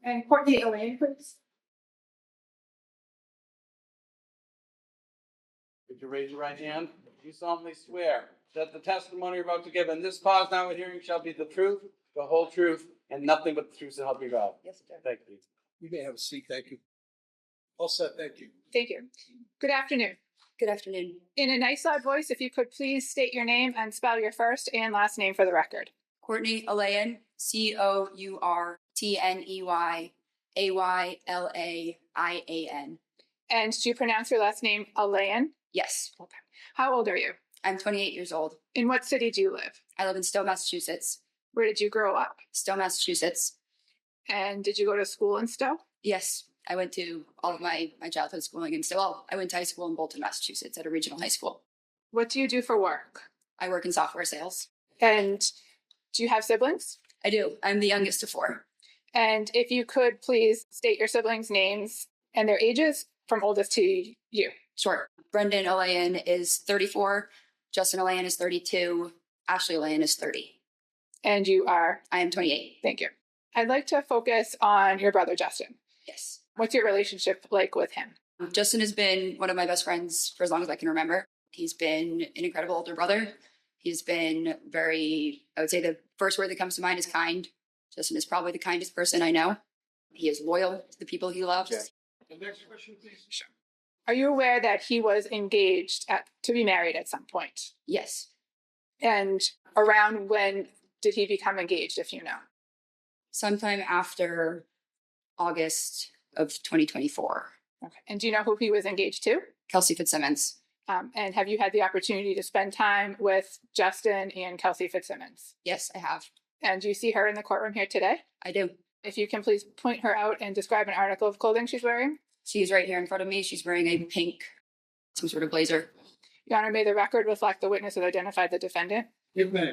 And Courtney Aylaian, please. Would you raise your right hand? You solemnly swear that the testimony you're about to give in this pause now hearing shall be the truth, the whole truth, and nothing but the truth to help you God. Yes, sir. Thank you. You may have a seat. Thank you. All set. Thank you. Thank you. Good afternoon. Good afternoon. In a nice loud voice, if you could please state your name and spell your first and last name for the record. Courtney Aylaian, COURTNEYAYLAIAN. And do you pronounce your last name Aylaian? Yes, Okay. How old are you? I'm 28 years old. In what city do you live? I live in Stowe, Massachusetts. Where did you grow up? Stowe, Massachusetts. And did you go to school in Stowe? Yes, I went to all of my childhood schooling in Stowe. Well, I went to high school in Bolton, Massachusetts at a regional high school. What do you do for work? I work in software sales. And do you have siblings? I do. I'm the youngest of four. And if you could please state your siblings' names and their ages from oldest to you. Sure. Brendan Aylaian is 34. Justin Aylaian is 32. Ashley Aylaian is 30. And you are? I am 28. Thank you. I'd like to focus on your brother, Justin. Yes. What's your relationship like with him? Justin has been one of my best friends for as long as I can remember. He's been an incredible older brother. He's been I would say the first word that comes to mind is kind. Justin is probably the kindest person I know. He is loyal to the people he loves. Okay. The next question, please. Sure. Are you aware that he was engaged to be married at some point? Yes. And around when did he become engaged, if you know? Sometime after August of 2024. Okay. And do you know who he was engaged to? Kelsey Fitzsimmons. And have you had the opportunity to spend time with Justin and Kelsey Fitzsimmons? Yes, I have. And do you see her in the courtroom here today? I do. If you can please point her out and describe an article of clothing she's wearing. She's right here in front of me. She's wearing a pink, some sort of blazer. Your Honor, may the record reflect the witness that identified the defendant. Give me.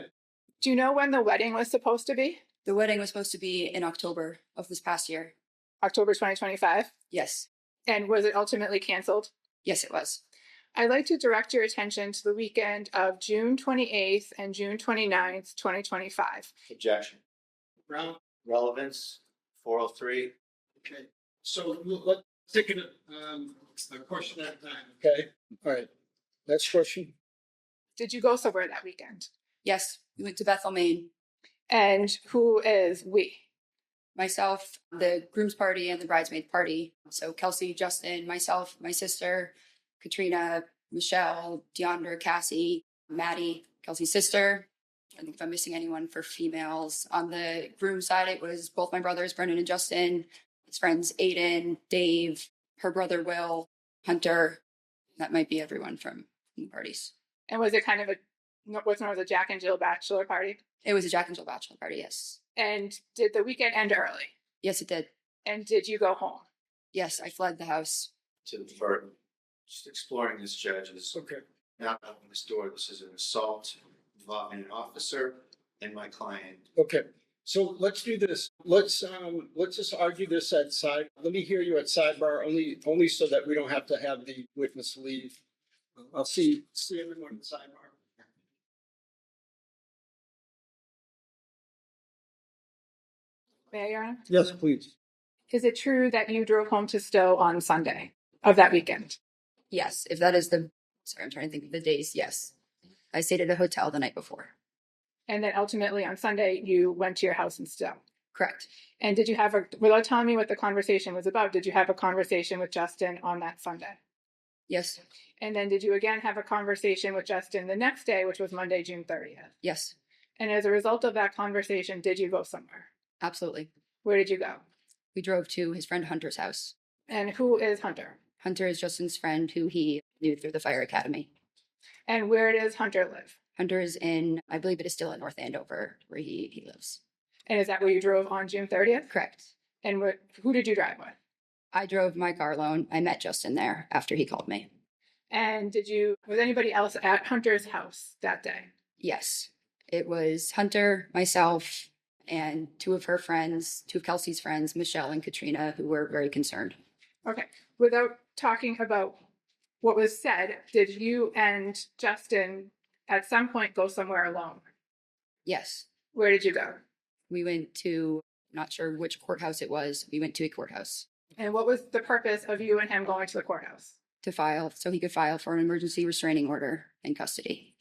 Do you know when the wedding was supposed to be? The wedding was supposed to be in October of this past year. October 2025? Yes. And was it ultimately canceled? Yes, it was. I'd like to direct your attention to the weekend of June 28th and June 29th, 2025. Objection. Brown. Relevance, 403. Okay. So let's take a question at a time. Okay. All right. Next question. Did you go somewhere that weekend? Yes, we went to Bethel, Maine. And who is we? Myself, the groom's party, and the bridesmaid party. So Kelsey, Justin, myself, my sister, Katrina, Michelle, Deandra, Cassie, Maddie, Kelsey's sister. I think if I'm missing anyone for females. On the groom side, it was both my brothers, Brendan and Justin, his friends, Aiden, Dave, her brother, Will, Hunter. That might be everyone from the parties. And was it kind of what's known as a Jack and Jill bachelor party? It was a Jack and Jill bachelor party, yes. And did the weekend end early? Yes, it did. And did you go home? Yes, I fled the house. To the first, just exploring this, judge, is Okay. not opening this door. This is an assault involving an officer and my client. Okay. So let's do this. Let's just argue this at side. Let me hear you at sidebar only so that we don't have to have the witness leave. I'll see everyone at sidebar. May I, Your Honor? Yes, please. Is it true that you drove home to Stowe on Sunday of that weekend? Yes, if that is sorry, I'm trying to think of the days. Yes. I stayed at a hotel the night before. And then ultimately on Sunday, you went to your house in Stowe. Correct. And did you have without telling me what the conversation was about, did you have a conversation with Justin on that Sunday? Yes. And then did you again have a conversation with Justin the next day, which was Monday, June 30th? Yes. And as a result of that conversation, did you go somewhere? Absolutely. Where did you go? We drove to his friend Hunter's house. And who is Hunter? Hunter is Justin's friend who he knew through the fire academy. And where does Hunter live? Hunter is in, I believe it is still in North Andover where he lives. And is that where you drove on June 30th? Correct. And who did you drive with? I drove my car alone. I met Justin there after he called me. And was anybody else at Hunter's house that day? Yes. It was Hunter, myself, and two of Kelsey's friends, Michelle and Katrina, who were very concerned. Okay. Without talking about what was said, did you and Justin at some point go somewhere alone? Yes. Where did you go? We went to not sure which courthouse it was. We went to a courthouse And what was the purpose of you and him going to the courthouse? to file so he could file for an emergency restraining order and custody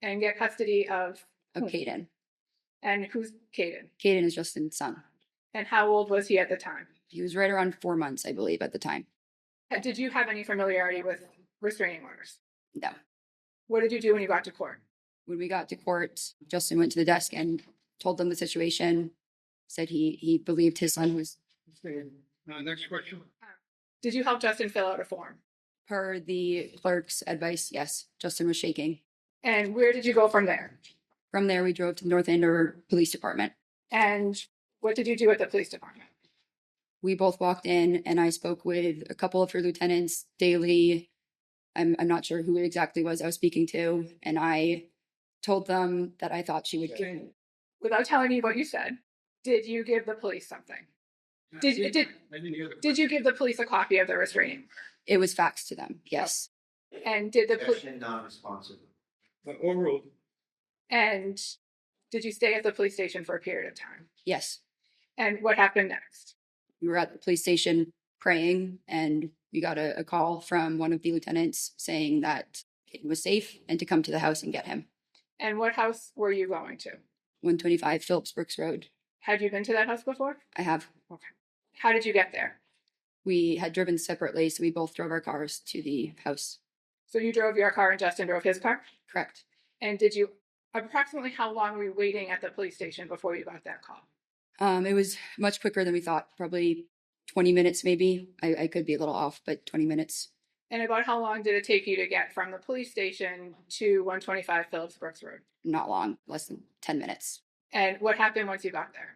And get custody of of Caden. and who's Caden? Caden is Justin's son. And how old was he at the time? He was right around 4 months, I believe, at the time. Did you have any familiarity with restraining orders? No. What did you do when you got to court? When we got to court, Justin went to the desk and told them the situation, said he believed his son was, Next question. Did you help Justin fill out a form? per the clerk's advice, yes, Justin was shaking. And where did you go from there? From there, we drove to the North Andover Police Department. And what did you do at the police department? We both walked in and I spoke with a couple of her lieutenants daily. I'm not sure who it exactly was I was speaking to. And I told them that I thought she would Without telling me what you said, did you give the police something? Did I didn't hear the Did you give the police a copy of the restraining order? It was faxed to them, yes. And did the police Objection, non-responsive. Overruled. and did you stay at the police station for a period of time? Yes. And what happened next? We were at the police station praying and we got a call from one of the lieutenants saying that Caden was safe and to come to the house and get him. And what house were you going to? 125 Phillips Brooks Road. Had you been to that house before? I have. How did you get there? We had driven separately, so we both drove our cars to the house. So you drove your car and Justin drove his car? Correct. And did you approximately how long were you waiting at the police station before you got that call? It was much quicker than we thought, probably 20 minutes maybe. I could be a little off, but 20 minutes. And about how long did it take you to get from the police station to 125 Phillips Brooks Road? Not long, less than 10 minutes. And what happened once you got there?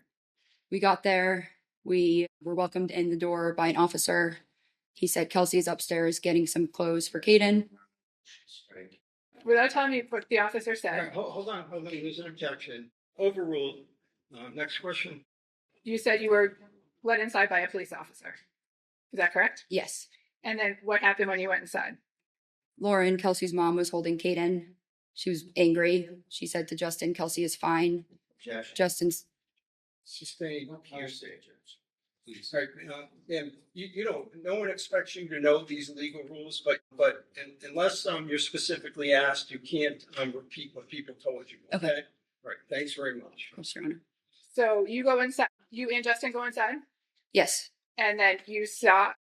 We got there. We were welcomed in the door by an officer. He said Kelsey's upstairs getting some clothes for Caden. Strike. Without telling me what the officer All said, right, hold on. There's an objection. Overruled. Next question. you said you were let inside by a police officer. Is that correct? Yes. And then what happened when you went inside? Lauren, Kelsey's mom, was holding Caden. She was angry. She said to Justin, Kelsey is fine. Objection. Justin's Sustained. Hearsay, Judge. Please. All right, and you don't, no one expects you to know these legal rules, but unless you're specifically asked, you can't repeat what people told you. Okay. Right, thanks very much. Close, Your Honor. So you go inside, you and Justin go inside, Yes. and then you saw,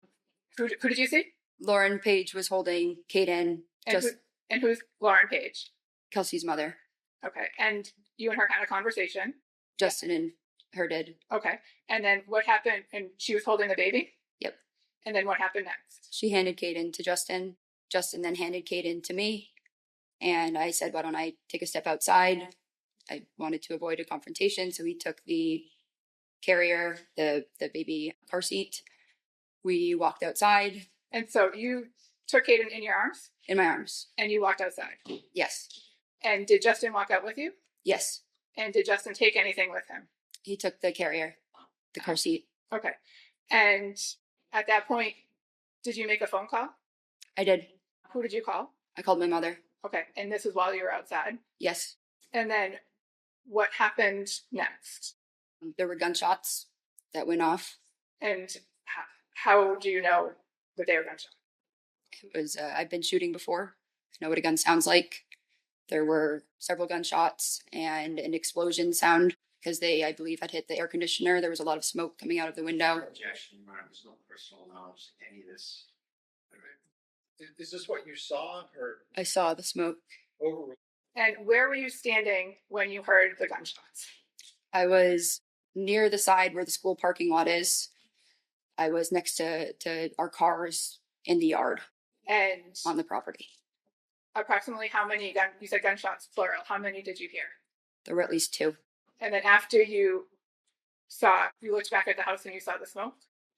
who did you see? Lauren Page was holding Caden, And, and who's Lauren Page? Kelsey's mother. Okay. And you and her had a conversation. Justin and her did. Okay. And then what happened? And she was holding the baby? Yep. And then what happened next? She handed Caden to Justin. Justin then handed Caden to me. And I said, why don't I take a step outside? I wanted to avoid a confrontation. So we took the carrier, the baby car seat. We walked outside And so you took Caden in your arms in my arms. and you walked outside. Yes. And did Justin walk out with you? Yes. And did Justin take anything with him? He took the carrier, the car seat. Okay. And at that point, did you make a phone call? I did. Who did you call? I called my mother. Okay. And this is while you were outside. Yes. And then what happened next? There were gunshots that went off. And how do you know that they were gunshots? It was, I've been shooting before. I know what a gun sounds like. There were several gunshots and an explosion sound because they, I believe, had hit the air conditioner. There was a lot of smoke coming out of the window. Objection, Your Honor. There's no personal knowledge to any of this. All right. Is this what you saw or I saw the smoke. overruled? And where were you standing when you heard the gunshots? I was near the side where the school parking lot is. I was next to our cars in the yard And on the property. approximately how many you said gunshots plural, how many did you hear? There were at least two. And then after you looked back at the house and you saw the smoke?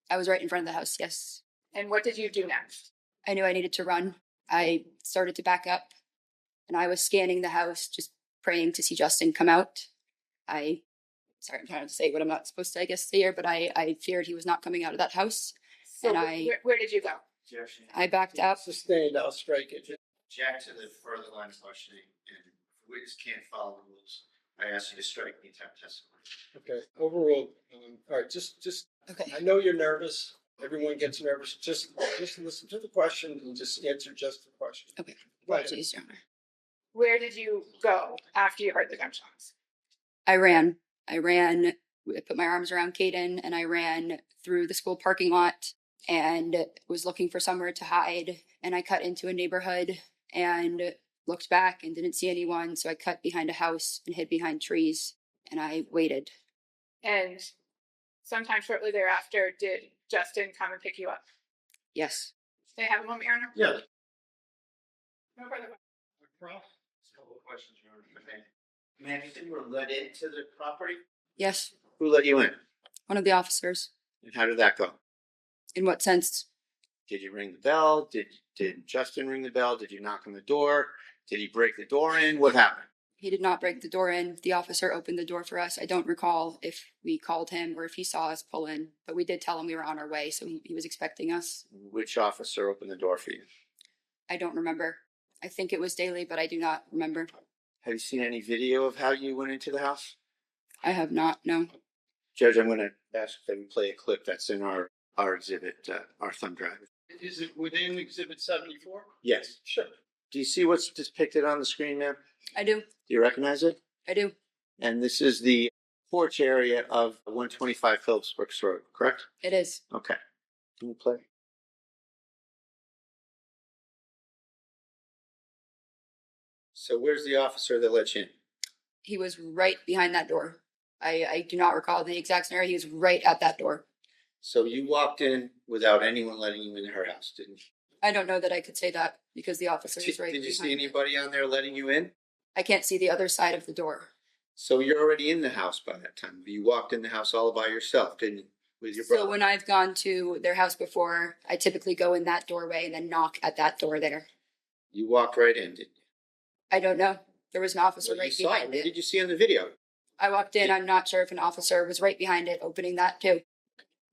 I was right in front of the house, yes. And what did you do next? I knew I needed to run. I started to back up and I was scanning the house, just praying to see Justin come out. I'm trying to say what I'm not supposed to, I guess, say here, but I feared he was not coming out of that house. So And I- where did you go? Objection. I backed up. Sustained, I'll strike it. Object to the further line of questioning, and if the witness can't follow the rules, I ask you to strike the entire testimony. Okay, overall, all right, just, Okay. I know you're nervous. Everyone gets nervous. Just listen to the question and just answer just the question. Okay. Go ahead. Apologies, Your Honor. Where did you go after you heard the gunshots? I ran. I put my arms around Caden and I ran through the school parking lot and was looking for somewhere to hide. And I cut into a neighborhood and looked back and didn't see anyone. So I cut behind a house and hid behind trees and I waited. And sometime shortly thereafter, did Justin come and pick you up? Yes. They have a moment, Your Honor? Yeah. No further questions. A couple of questions, Your Honor, if I may. Ma'am, you said you were let into the property? Yes. Who let you in? One of the officers. And how did that go? In what sense? Did you ring the bell? Did Justin ring the bell? Did you knock on the door? Did he break the door in? What happened? He did not break the door in. The officer opened the door for us. I don't recall if we called him or if he saw us pull in, but we did tell him we were on our way, so he was expecting us. Which officer opened the door for you? I don't remember. I think it was Daly, but I do not remember. Have you seen any video of how you went into the house? I have not, no. Judge, I'm going to ask that we play a clip that's in our exhibit, our thumb drive. Is it within Exhibit 74? Yes. Sure. Do you see what's depicted on the screen, ma'am? I do. Do you recognize it? I do. And this is the porch area of 125 Phillips Brooks Road, correct? It is. Okay. Can you play? So where's the officer that let you in? He was right behind that door. I do not recall the exact scenario. He was right at that door. So you walked in without anyone letting you in her house, didn't you? I don't know that I could say that because the officer is right Did you behind see me. anybody on there letting you in? I can't see the other side of the door. So you're already in the house by that time. You walked in the house all by yourself, didn't you? With your brother. So when I've gone to their house before, I typically go in that doorway and then knock at that door there. You walked right in, didn't you? I don't know. There was an officer Well, you right saw it. behind What it. did you see on the video? I walked in. I'm not sure if an officer was right behind it opening that too.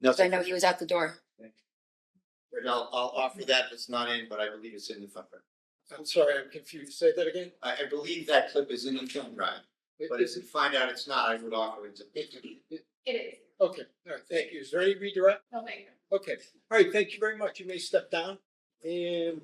Because I Nothing. know he was at the door. I'll offer that. It's not in, but I believe it's in the thumb drive. I'm sorry, I'm confused. Say that again? I believe that clip is in the thumb drive. But if Is you it? find out it's not, I would offer it to. It is. Okay, all right, thank you. Is there any redirect? No, thank you. Okay, all right, thank you very much. You may step down. And